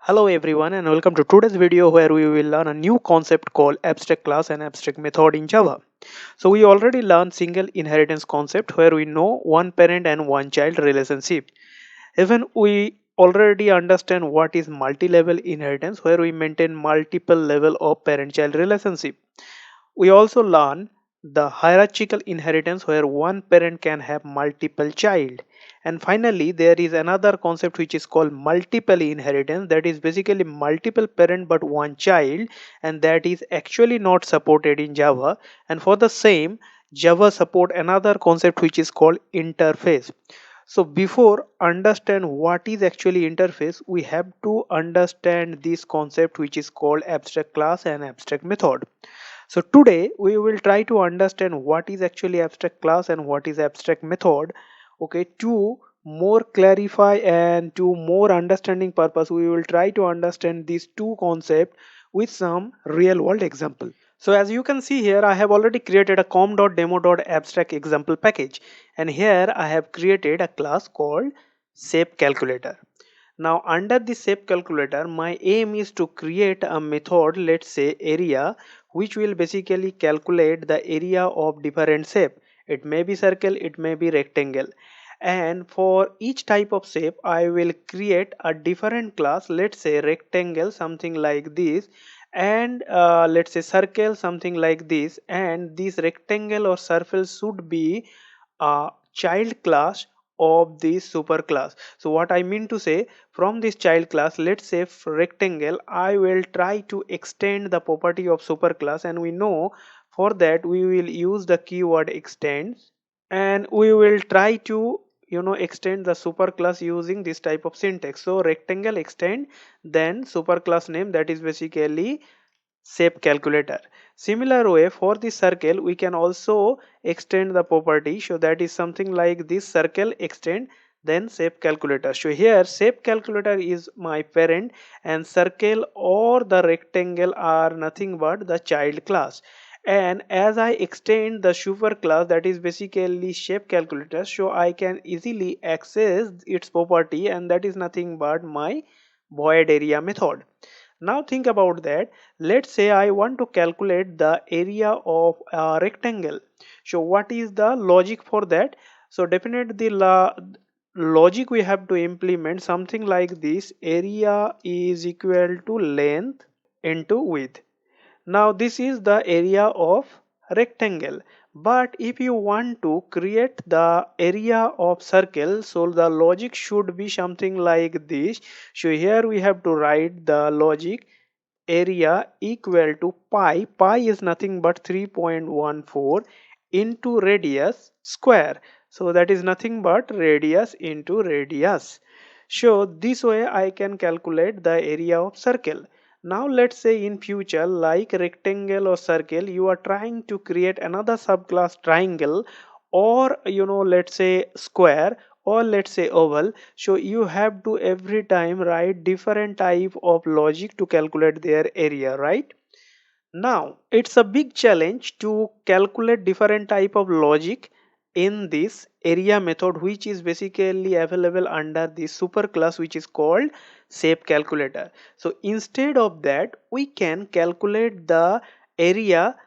Hello everyone and welcome to today's video where we will learn a new concept called abstract class and abstract method in Java. So we already learned single inheritance concept where we know one parent and one child relationship. Even we already understand what is multi-level inheritance where we maintain multiple level of parent-child relationship. We also learn the hierarchical inheritance where one parent can have multiple child. And finally, there is another concept which is called multiple inheritance, that is basically multiple parent but one child, and that is actually not supported in Java. And for the same, Java support another concept which is called interface. So before understand what is actually interface, we have to understand this concept which is called abstract class and abstract method. So today we will try to understand what is actually abstract class and what is abstract method. Okay, to more clarify and to more understanding purpose, we will try to understand these two concepts with some real world example. So as you can see here, I have already created a com.demo.abstract example package, and here I have created a class called shape calculator. Now under the shape calculator, my aim is to create a method, let's say area, which will basically calculate the area of different shape. It may be circle, it may be rectangle. And for each type of shape, I will create a different class, let's say rectangle, something like this, and let's say circle, something like this. And this rectangle or circle should be a child class of this superclass. So what I mean to say, from this child class, let's say rectangle, I will try to extend the property of superclass, and we know for that we will use the keyword extends, and we will try to extend the superclass using this type of syntax. So rectangle extend, then superclass name, that is basically shape calculator. Similar way, for the circle we can also extend the property, so that is something like this, circle extend, then shape calculator. So here shape calculator is my parent and circle or the rectangle are nothing but the child class. And as I extend the super class, that is basically shape calculator, so I can easily access its property, and that is nothing but my void area method. Now think about that. Let's say I want to calculate the area of a rectangle. So what is the logic for that? So definitely the logic we have to implement something like this: area is equal to length into width. Now this is the area of rectangle. But if you want to create the area of circle, so the logic should be something like this. So here we have to write the logic: area equal to pi is nothing but 3.14 into radius square, so that is nothing but radius into radius. So this way I can calculate the area of circle. Now let's say in future, like rectangle or circle, you are trying to create another subclass triangle, or let's say square, or let's say oval. So you have to every time write different type of logic to calculate their area, right? Now it's a big challenge to calculate different type of logic in this area method, which is basically available under the superclass which is called shape calculator. So instead of that, we can calculate the area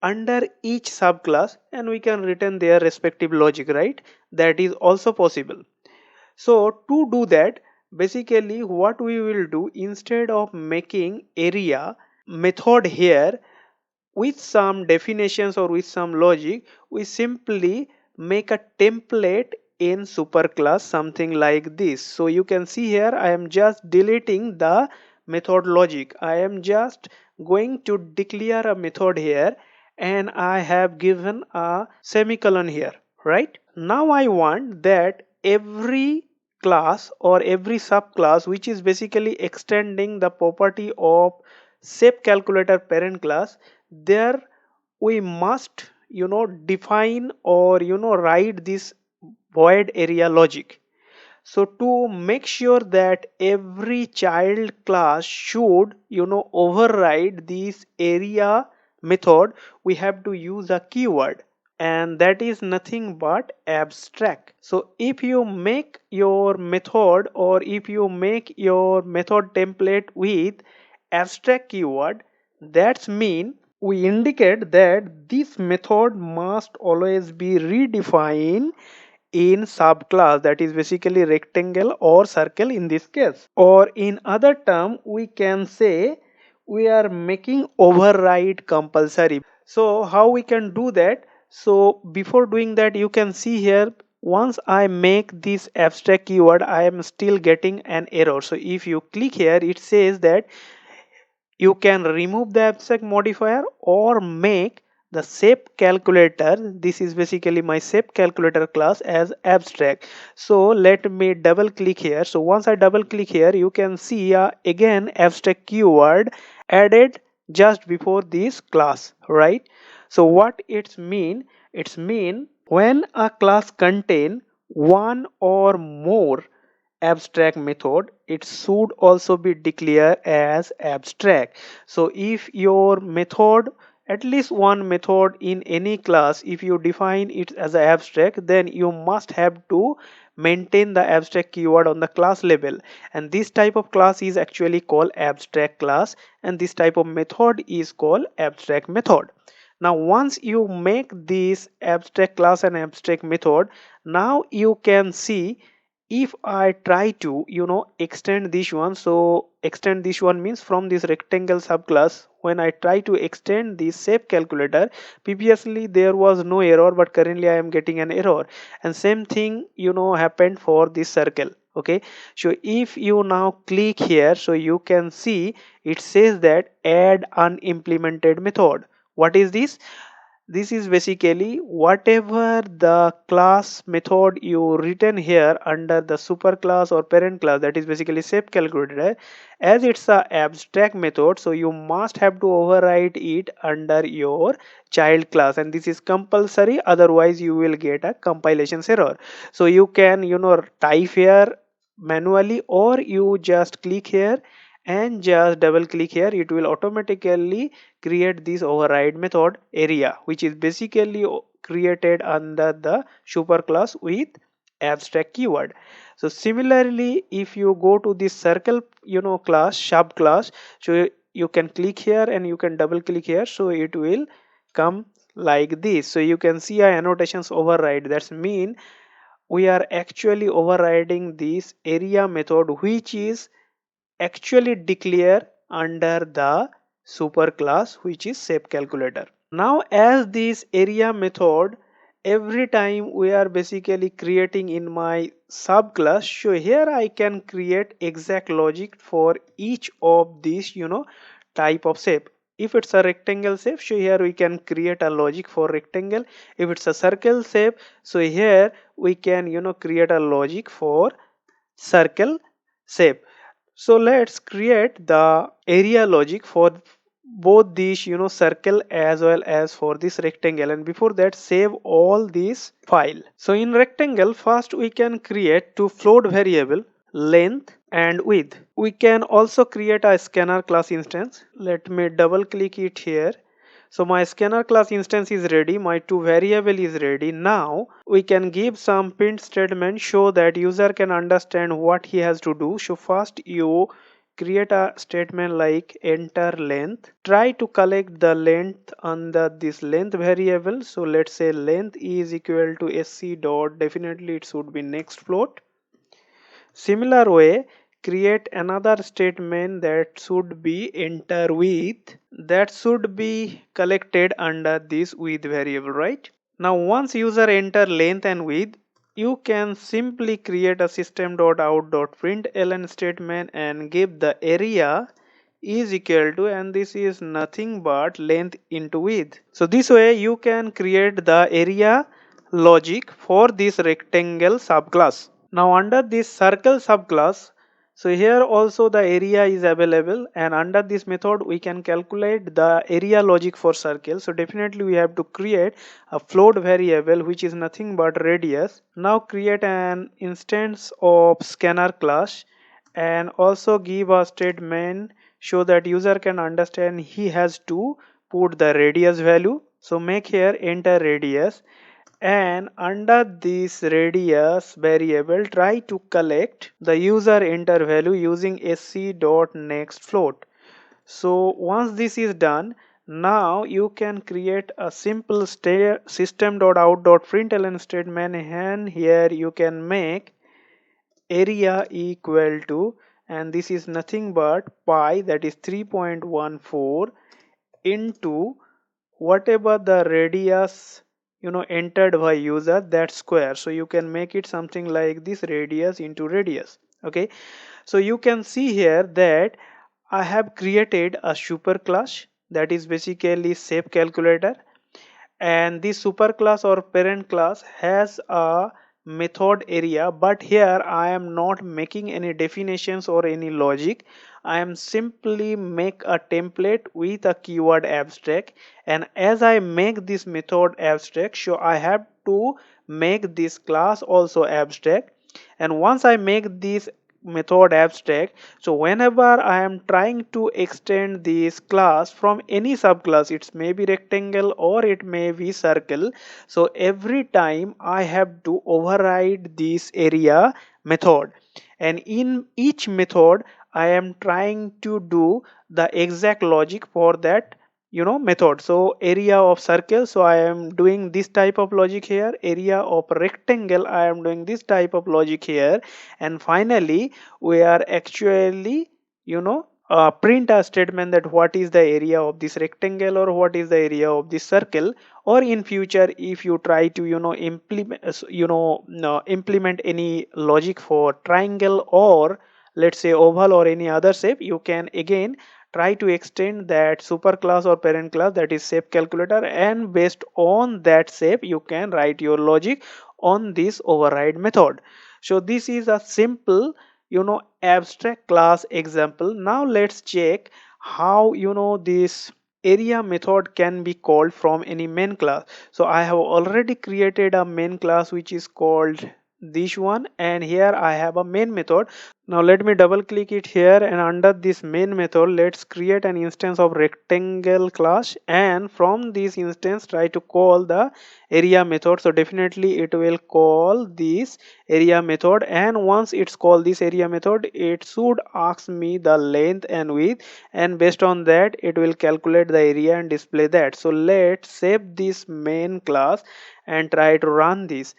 under each subclass, and we can return their respective logic, right? That is also possible. So to do that, basically what we will do, instead of making area method here with some definitions or with some logic, we simply make a template in superclass, something like this. So you can see here I am just deleting the method logic. I am just going to declare a method here, and I have given a semicolon here, right? Now I want that every class or every subclass which is basically extending the property of shape calculator parent class, there we must define or write this void area logic. So to make sure that every child class should override this area method, we have to use a keyword, and that is nothing but abstract. So if you make your method, or if you make your method template with abstract keyword, that's mean we indicate that this method must always be redefined in subclass, that is basically rectangle or circle in this case. Or in other term, we can say we are making override compulsory. So how we can do that? So before doing that, you can see here, once I make this abstract keyword, I am still getting an error. So if you click here, it says that you can remove the abstract modifier or make the shape calculator, this is basically my shape calculator class, as abstract. So let me double click here. So once I double click here, you can see again abstract keyword added just before this class, right? So what it's mean? It's mean when a class contain one or more abstract method, it should also be declared as abstract. So if your method, at least one method in any class, if you define it as an abstract, then you must have to maintain the abstract keyword on the class level, and this type of class is actually called abstract class, and this type of method is called abstract method. Now once you make this abstract class and abstract method, now you can see, if I try to extend this one, so extend this one means from this rectangle subclass, when I try to extend this shape calculator, previously there was no error, but currently I am getting an error. And same thing happened for this circle. Okay, so if you now click here, so you can see it says that add unimplemented method. What is this? This is basically whatever the class method you written here under the superclass or parent class, that is basically shape calculator, as it's a abstract method, so you must have to override it under your child class, and this is compulsory, otherwise you will get a compilation error. So you can type here manually, or you just click here and just double click here, it will automatically create this override method area, which is basically created under the superclass with abstract keyword. So similarly, if you go to this circle class subclass, so you can click here and you can double click here, so it will come like this. So you can see our annotations override, that's mean we are actually overriding this area method, which is actually declare under the superclass, which is shape calculator. Now as this area method, every time we are basically creating in my subclass, so here I can create exact logic for each of these type of shape. If it's a rectangle shape, so here we can create a logic for rectangle. If it's a circle shape, so here we can create a logic for circle shape. So let's create the area logic for both these circle as well as for this rectangle, and before that save all these file. So in rectangle, first we can create two float variable, length and width. We can also create a scanner class instance. Let me double click it here. So my scanner class instance is ready, my two variable is ready. Now we can give some print statement, show that user can understand what he has to do. So first you create a statement like enter length. Try to collect the length under this length variable. So let's say length is equal to sc dot, definitely it should be next float. Similar way, create another statement that should be enter width, that should be collected under this width variable, right? Now once user enter length and width, you can simply create a system.out.println statement and give the area is equal to, and this is nothing but length into width. So this way you can create the area logic for this rectangle subclass. Now under this circle subclass, so here also the area is available, and under this method we can calculate the area logic for circle. So definitely we have to create a float variable which is nothing but radius. Now create an instance of scanner class and also give a statement so that user can understand he has to put the radius value. So make here enter radius, and under this radius variable try to collect the user enter value using sc.nextFloat. So once this is done, now you can create a simple system.out.println statement, and here you can make area equal to, and this is nothing but pi, that is 3.14 into whatever the radius entered by user, that square. So you can make it something like this, radius into radius. Okay, so you can see here that I have created a super class, that is basically shape calculator, and this superclass or parent class has a method area, but here I am not making any definitions or any logic. I am simply make a template with a keyword abstract, and as I make this method abstract, so I have to make this class also abstract. And once I make this method abstract, so whenever I am trying to extend this class from any subclass, it may be rectangle or it may be circle, so every time I have to override this area method, and in each method I am trying to do the exact logic for that method. So area of circle, so I am doing this type of logic here. Area of rectangle, I am doing this type of logic here. And finally we are actually print a statement that what is the area of this rectangle or what is the area of this circle. Or in future, if you try to implement any logic for triangle, or let's say oval or any other shape, you can again try to extend that superclass or parent class, that is shape calculator, and based on that shape you can write your logic on this override method. So this is a simple abstract class example. Now let's check how this area method can be called from any main class. So I have already created a main class which is called this one, and here I have a main method. Now let me double click it here, and under this main method let's create an instance of rectangle class, and from this instance try to call the area method. So definitely it will call this area method, and once it's called this area method, it should ask me the length and width, and based on that it will calculate the area and display that. So let's save this main class and try to run this,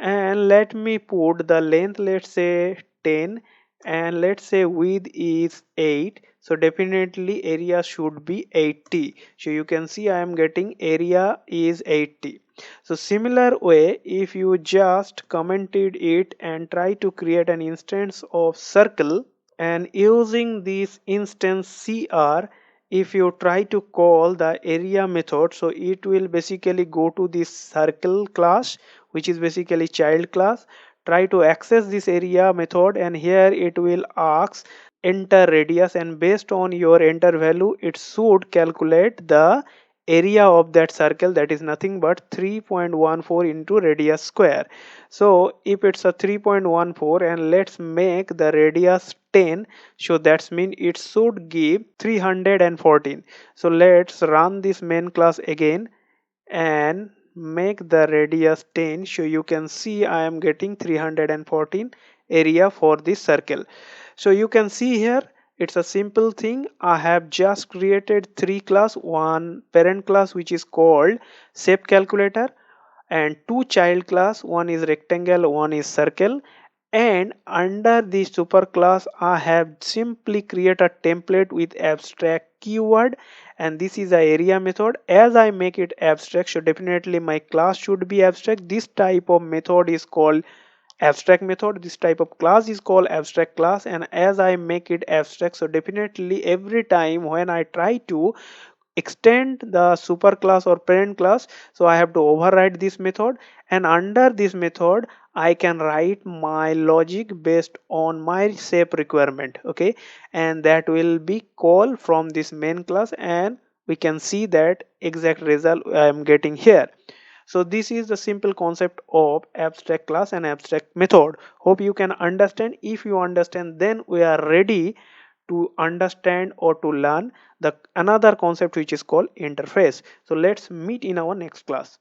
and let me put the length, let's say 10, and let's say width is 8. So definitely area should be 80. So you can see I am getting area is 80. So similar way, if you just commented it and try to create an instance of circle, and using this instance cr, if you try to call the area method, so it will basically go to this circle class, which is basically child class. Try to access this area method, and here it will ask enter radius, and based on your enter value it should calculate the area of that circle, that is nothing but 3.14 into radius square. So if it's a 3.14 and let's make the radius 10, so that's mean it should give 314. So let's run this main class again and make the radius 10. So you can see I am getting 314 area for this circle. So you can see here it's a simple thing. I have just created three class, one parent class which is called shape calculator, and two child class, one is rectangle, one is circle. And under the super class I have simply create a template with abstract keyword, and this is a area method. As I make it abstract, so definitely my class should be abstract. This type of method is called abstract method, this type of class is called abstract class. And as I make it abstract, so definitely every time when I try to extend the superclass or parent class, so I have to override this method, and under this method I can write my logic based on my shape requirement. Okay, and that will be called from this main class, and we can see that exact result I am getting here. So this is the simple concept of abstract class and abstract method. Hope you can understand. If you understand, then we are ready to understand or to learn the another concept which is called interface. So let's meet in our next class.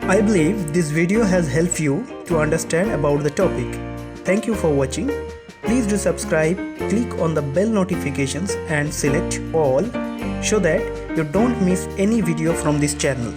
I believe this video has helped you to understand about the topic. Thank you for watching. Please do subscribe, click on the bell notifications and select all so that you don't miss any video from this channel.